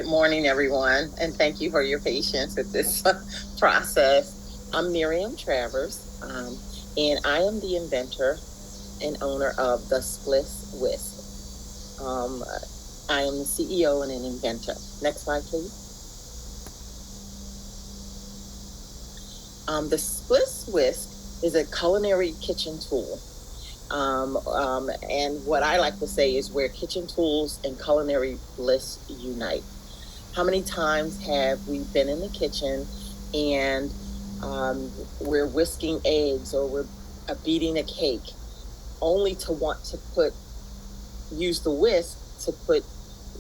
morning, everyone, and thank you for your patience with this process. I'm Miriam Travers, and I am the inventor and owner of TheSpliskWhisk. I am the CEO and an inventor. Next slide, please. The TheSpliskWhisk is a culinary kitchen tool. And what I like to say is where kitchen tools and culinary bliss unite. How many times have we been in the kitchen and we're whisking eggs or we're beating a cake only to want to use the whisk to put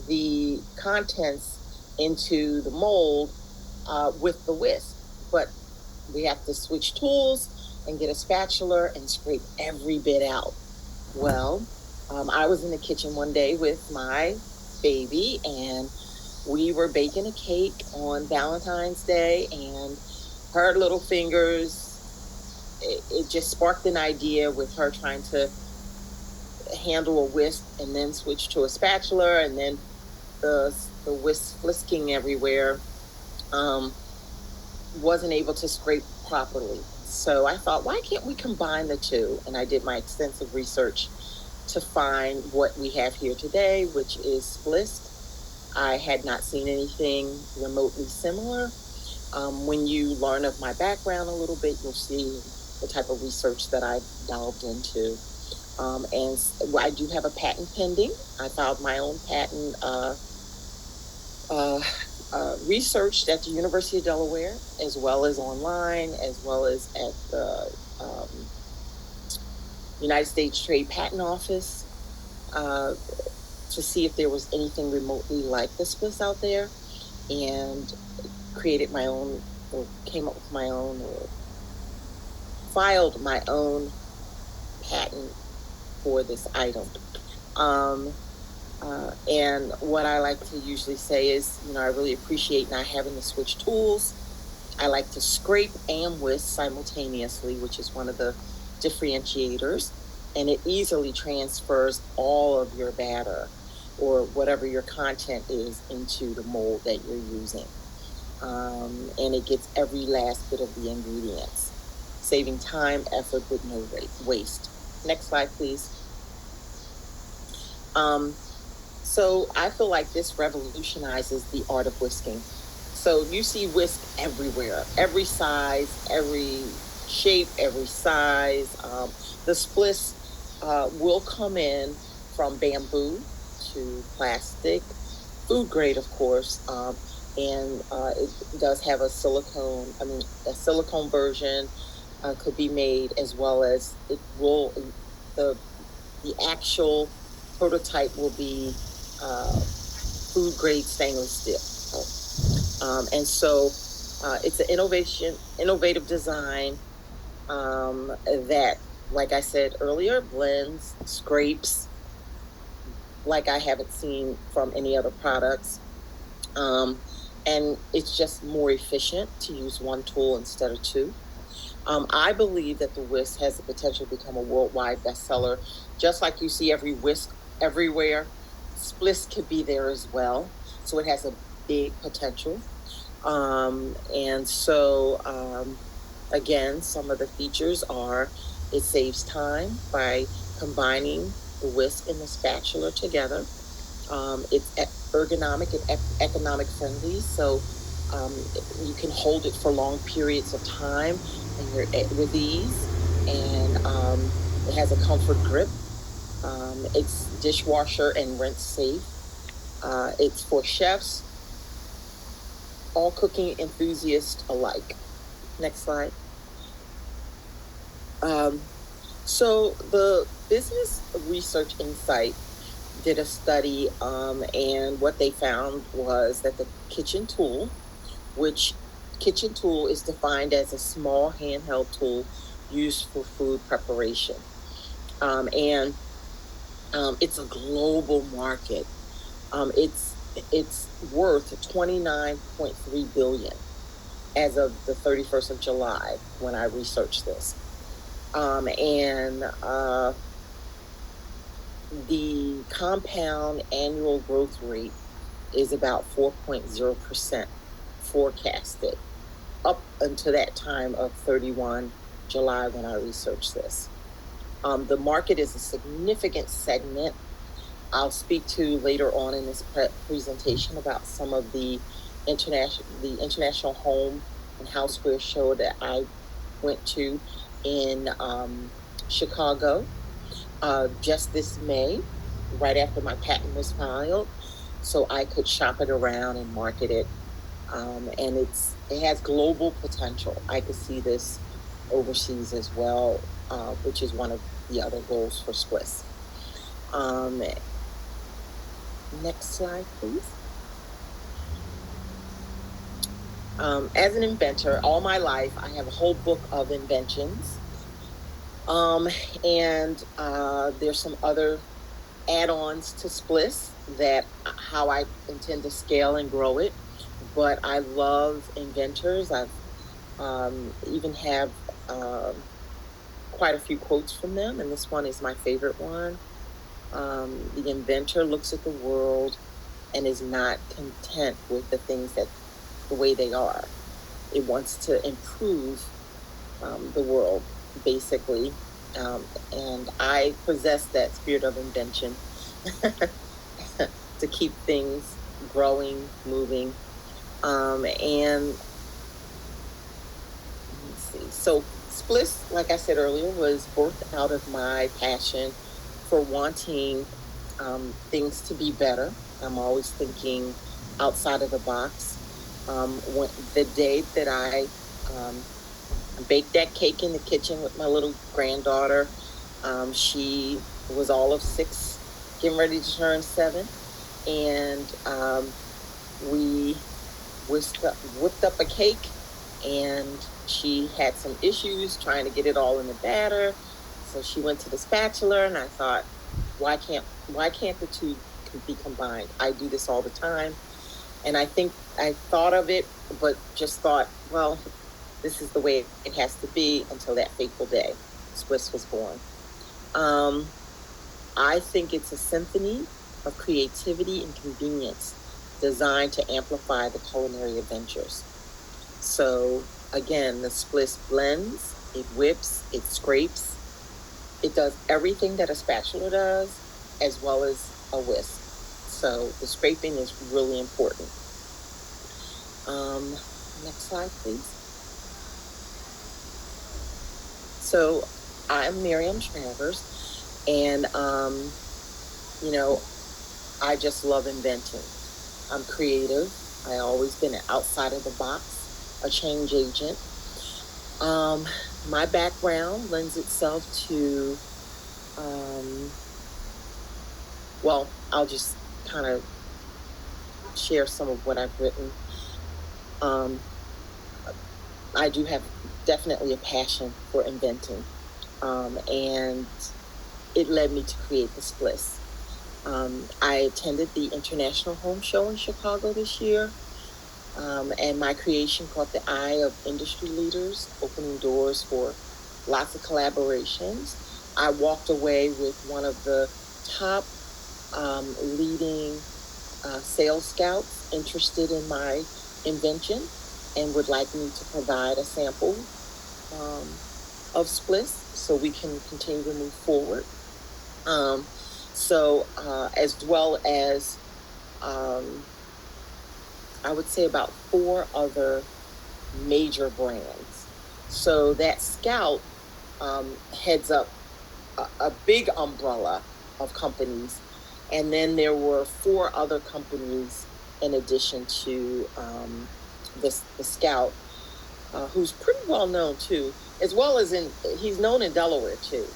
the contents into the mold with the whisk. But we have to switch tools and get a spatula and scrape every bit out. Well, I was in the kitchen one day with my baby, and we were baking a cake on Valentine's Day, and her little fingers, it just sparked an idea with her trying to handle a whisk and then switch to a spatula, and then the whisk flisking everywhere. Wasn't able to scrape properly. So I thought, why can't we combine the two? And I did my extensive research to find what we have here today, which is Splisk. I had not seen anything remotely similar. When you learn of my background a little bit, you'll see the type of research that I've delved into. And I do have a patent pending. I filed my own patent researched at the University of Delaware, as well as online, as well as at the United States Trade Patent Office, to see if there was anything remotely like the Spliss out there, and created my own, or came up with my own, or filed my own patent for this item. And what I like to usually say is, I really appreciate not having to switch tools. I like to scrape and whisk simultaneously, which is one of the differentiators, and it easily transfers all of your batter or whatever your content is into the mold that you're using. And it gets every last bit of the ingredients, saving time, effort with no waste. Next slide, please. So I feel like this revolutionizes the art of whisking. So you see whisk everywhere, every size, every shape, every size. The spliss will come in from bamboo to plastic, food grade, of course, and it does have a silicone version could be made, as well as the actual prototype will be food grade stainless steel. And so it's an innovative design that, like I said earlier, blends, scrapes like I haven't seen from any other products. And it's just more efficient to use one tool instead of two. I believe that the whisk has the potential to become a worldwide bestseller. Just like you see every whisk everywhere, Spliss could be there as well. So it has a big potential. And so, again, some of the features are it saves time by combining the whisk and the spatula together. It's ergonomic and economic friendly, so you can hold it for long periods of time and you're with ease. And it has a comfort grip. It's dishwasher and rinse safe. It's for chefs, all cooking enthusiasts alike. Next slide. So the Business Research Insight did a study, and what they found was that the kitchen tool is defined as a small handheld tool used for food preparation. And it's a global market. It's worth $29.3 billion as of the 31st of July when I researched this. And the compound annual growth rate is about 4.0% forecasted up until that time of 31 July when I researched this. The market is a significant segment. I'll speak to later on in this presentation about some of the international home and house square show that I went to in Chicago just this May, right after my patent was filed, so I could shop it around and market it. And it has global potential. I could see this overseas as well, which is one of the other goals for SPLIS. Next slide, please. As an inventor, all my life, I have a whole book of inventions. And there's some other add-ons to SPLIS that how I intend to scale and grow it. But I love inventors. I've even have quite a few quotes from them, and this one is my favorite one. The inventor looks at the world and is not content with the things that the way they are. It wants to improve the world, basically. And I possess that spirit of invention to keep things growing, moving. And let's see. So SPLIS, like I said earlier, was birthed out of my passion for wanting things to be better. I'm always thinking outside of the box. When the day that I baked that cake in the kitchen with my little granddaughter, she was all of 6, getting ready to turn 7, and we whipped up a cake, and she had some issues trying to get it all in the batter. So she went to the spatula, and I thought, why can't the two be combined? I do this all the time. And I think I thought of it, but just thought, well, this is the way it has to be until that fateful day. SPLIS was born. I think it's a symphony of creativity and convenience designed to amplify the culinary adventures. So again, the SPLIS blends, it whips, it scrapes. It does everything that a spatula does, as well as a whisk. So the scraping is really important. Next slide, please. So I'm Miriam Travers, and I just love inventing. I'm creative. I always been outside of the box, a change agent. My background lends itself to, I'll just kind of share some of what I've written. I do have definitely a passion for inventing, and it led me to create the SPLIS. I attended the International Home Show in Chicago this year, and my creation caught the eye of industry leaders, opening doors for lots of collaborations. I walked away with one of the top leading sales scouts interested in my invention and would like me to provide a sample of SPLIS so we can continue to move forward. As well as I would say about 4 other major brands. So that scout heads up a big umbrella of companies. And then there were 4 other companies in addition to the scout, who's pretty well known too, as well as he's known in Delaware too.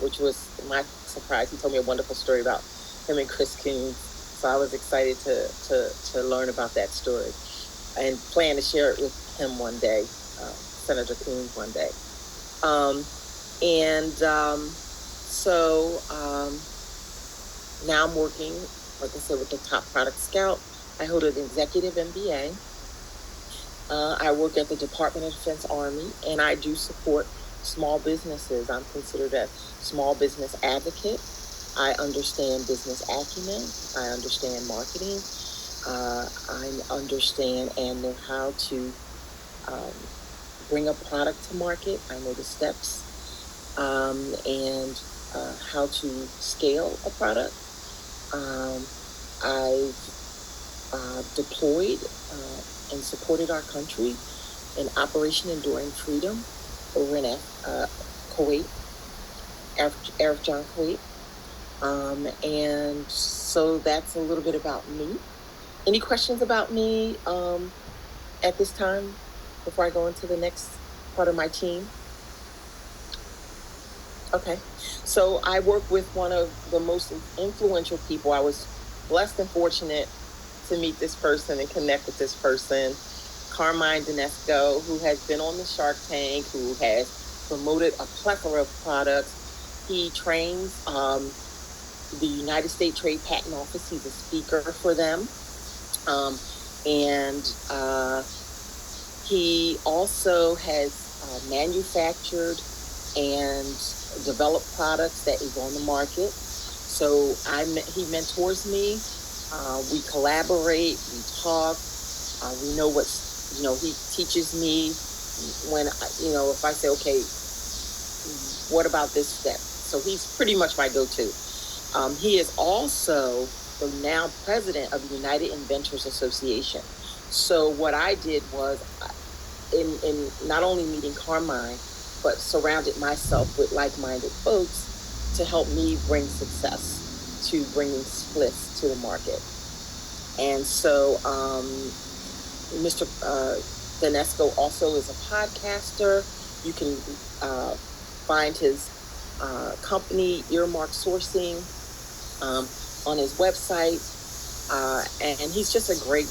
Which was my surprise. He told me a wonderful story about him and Chris Coons. So I was excited to learn about that story and plan to share it with him one day, Senator Coons one day. Now I'm working, like I said, with the Top Product Scout. I hold an executive MBA. I work at the Department of Defense Army, and I do support small businesses. I'm considered a small business advocate. I understand business acumen. I understand marketing. I understand and know how to um, bring a product to market. I know the steps and how to scale a product. Um, I've deployed and supported our country in Operation Enduring Freedom over in Kuwait, Arif John, Kuwait. And so that's a little bit about me. Any questions about me at this time before I go into the next part of my team? Okay. So I work with one of the most influential people. I was blessed and fortunate to meet this person and connect with this person, Carmine Dinesco, who has been on the Shark Tank, who has promoted a plethora of products. He trains the United States Trade Patent Office. He's a speaker for them. And he also has manufactured and developed products that is on the market. So he mentors me. We collaborate. We talk. We know what's, he teaches me when, if I say, okay, what about this step? So he's pretty much my go-to. He is also the now president of the United Inventors Association. So what I did was, in not only meeting Carmine, but surrounded myself with like-minded folks to help me bring success to bringing splits to the market. And so Mr. Dinesco also is a podcaster. You can find his company, Earmark Sourcing, on his website. And he's just a great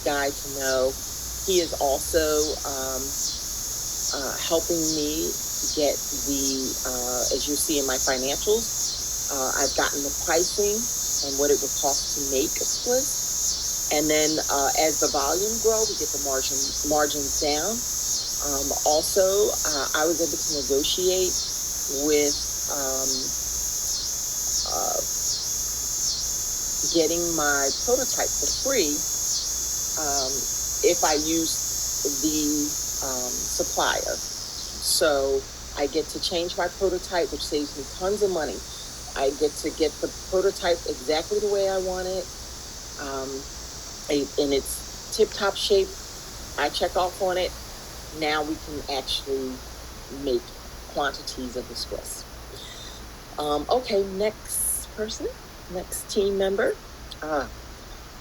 guy to know. He is also helping me get as you see in my financials, I've gotten the pricing and what it would cost to make a split. And then as the volume grow, we get the margins down. Also, I was able to negotiate with getting my prototype for free if I use the supplier. So I get to change my prototype, which saves me tons of money. I get to get the prototype exactly the way I want it, in its tip-top shape. I check off on it. Now we can actually make quantities of the Swiss. Okay, next person, next team member,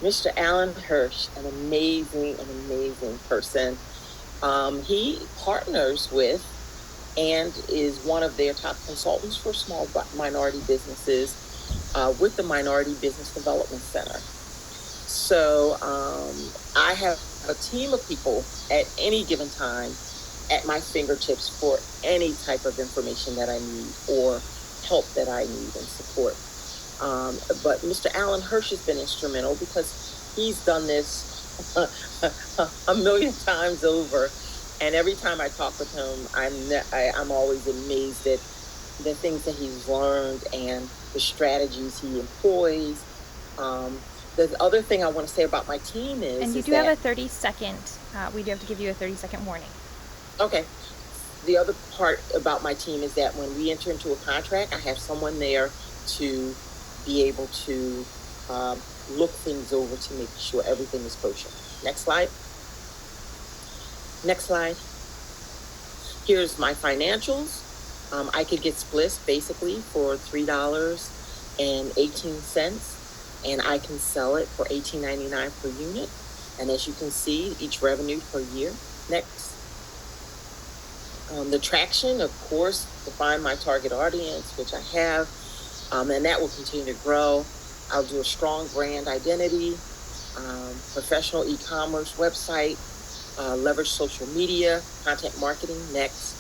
Mr. Alan Hirsch, an amazing person. He partners with and is one of their top consultants for small minority businesses with the Minority Business Development Center. So I have a team of people at any given time at my fingertips for any type of information that I need or help that I need and support. But Mr. Alan Hirsch has been instrumental because he's done this a million times over. And every time I talk with him, I'm always amazed at the things that he's learned and the strategies he employs. The other thing I want to say about my team is... And you do have a 30-second, we do have to give you a 30-second warning. Okay. The other part about my team is that when we enter into a contract, I have someone there to be able to look things over to make sure everything is kosher. Next slide. Next slide. Here's my financials. I could get splits basically for $3.18, and I can sell it for $18.99 per unit. And as you can see, each revenue per year. Next. The traction, of course, define my target audience, which I have, and that will continue to grow. I'll do a strong brand identity, professional e-commerce website, leverage social media, content marketing. Next.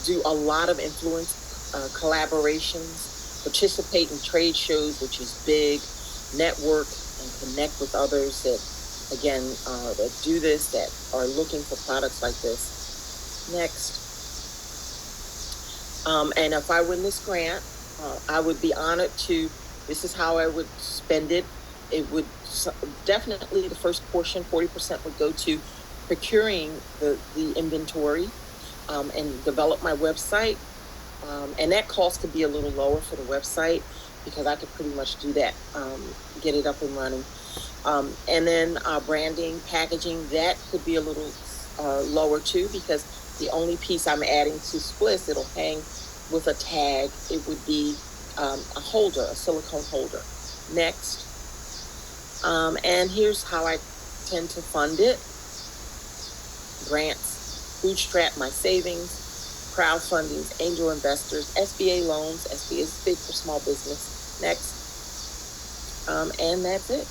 Do a lot of influence collaborations, participate in trade shows, which is big, network and connect with others that, again, that do this, that are looking for products like this. Next. And if I win this grant, I would be honored to This is how I would spend it. It would definitely, the first portion, 40% would go to procuring the inventory, and develop my website. And that cost could be a little lower for the website because I could pretty much do that, get it up and running. And then branding, packaging, that could be a little lower too, because the only piece I'm adding to Spliss, it'll hang with a tag. It would be a holder, a silicone holder. Next. And here's how I tend to fund it. Grants, bootstrap my savings, crowdfundings, angel investors, SBA loans. SBA is big for small business. Next. And that's it.